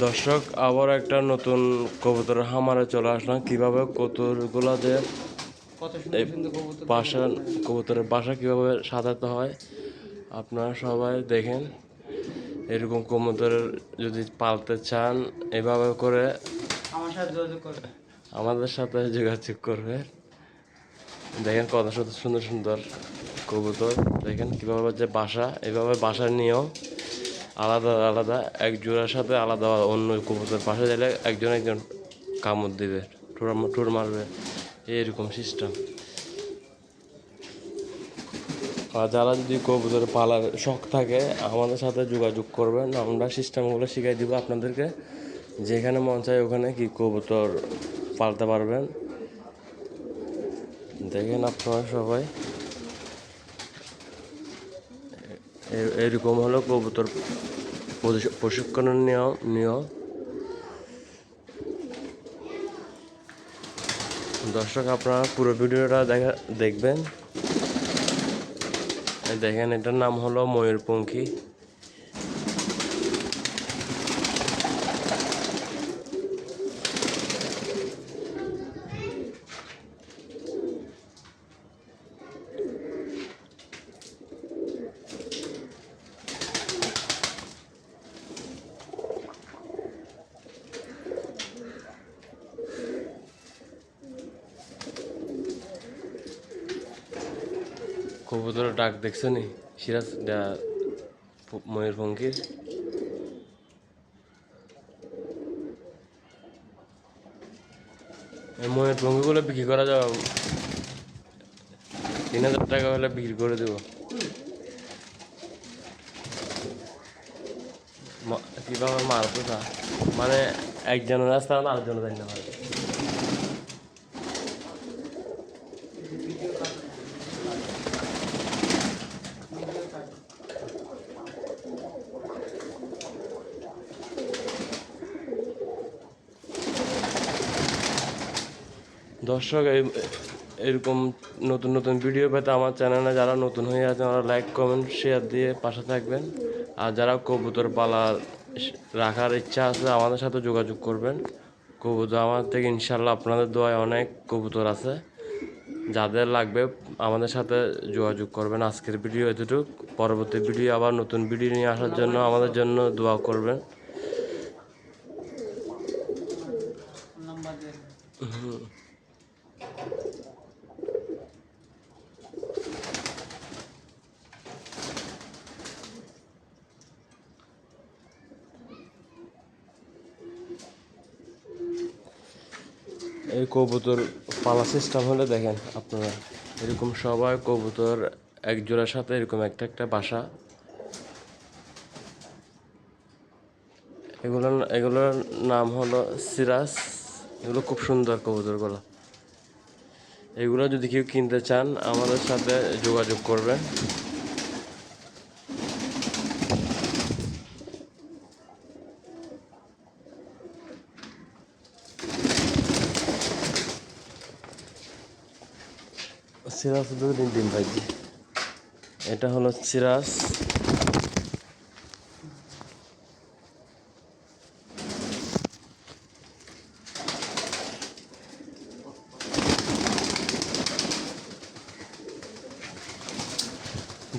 দর্শক, আবার একটা নতুন কবুতরের খামারে চলে আসলাম। কিভাবে কবুতরগুলো যে বাসা কবুতরের বাসা কিভাবে সাজাতে হয় আপনারা সবাই দেখেন। এরকম কবুতরের যদি পালতে চান এভাবে করে আমাদের সাথে যোগাযোগ করবে। দেখেন কত সুন্দর সুন্দর কবুতর। দেখেন কিভাবে যে বাসা, এভাবে বাসা নিয়েও আলাদা আলাদা এক জোড়ার সাথে আলাদা অন্য কবুতর পাশে গেলে একজন কামড় দিবে, ঠোর মারবে, এরকম সিস্টেম। আর যারা যদি কবুতর পালার শখ থাকে আমাদের সাথে যোগাযোগ করবেন, আমরা সিস্টেমগুলো শিখিয়ে দিব আপনাদেরকে। যেখানে মন চায় ওখানে কি কবুতর পালতে পারবেন। দেখেন আপনারা সবাই, এরকম হলো কবুতর প্রশিক্ষণের নিয়ম। দর্শক, আপনারা পুরো ভিডিওটা দেখবেন। দেখেন, এটার নাম হলো ময়ূরপঙ্খী। কবুতরের ডাক দেখছো নি সিরাজ? ময়ূরপঙ্খীর এই ময়ূরপঙ্খীগুলো বিক্রি করা যাবে 3,000 টাকা হলে বিক্রি করে দেবো। কিভাবে মারতো তা মানে একজনের রাস্তা আরেকজনের জানি না। দর্শক, এরকম নতুন নতুন ভিডিও পেতে আমার চ্যানেলে যারা নতুন হয়ে আছে ওরা লাইক কমেন্ট শেয়ার দিয়ে পাশে থাকবেন। আর যারা কবুতর পালা রাখার ইচ্ছা আছে আমাদের সাথে যোগাযোগ করবেন। কবুতর আমার থেকে ইনশাল্লাহ আপনাদের দোয়ায় অনেক কবুতর আছে। যাদের লাগবে আমাদের সাথে যোগাযোগ করবেন। আজকের ভিডিও এতটুকু। পরবর্তী ভিডিও আবার নতুন ভিডিও নিয়ে আসার জন্য আমাদের জন্য দোয়া করবেন। এই কবুতর পালা সিস্টেম হলে দেখেন আপনারা, এরকম সবাই কবুতর এক জোড়ার সাথে এরকম একটা একটা বাসা। এগুলোর নাম হলো সিরাজ। এগুলো খুব সুন্দর কবুতরগুলো। এগুলো যদি কেউ কিনতে চান আমাদের সাথে যোগাযোগ করবেন। সিরাজ 2 দিন ডিম পাইছি। এটা হলো সিরাজ।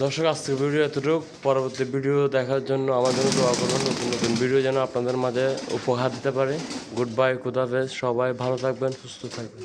দর্শক, আজকের ভিডিও এতটুকু। পরবর্তী ভিডিও দেখার জন্য আমার জন্য দোয়া করুন। নতুন নতুন ভিডিও যেন আপনাদের মাঝে উপহার দিতে পারে। গুড বাই, খুদা হাফেজ। সবাই ভালো থাকবেন, সুস্থ থাকবেন।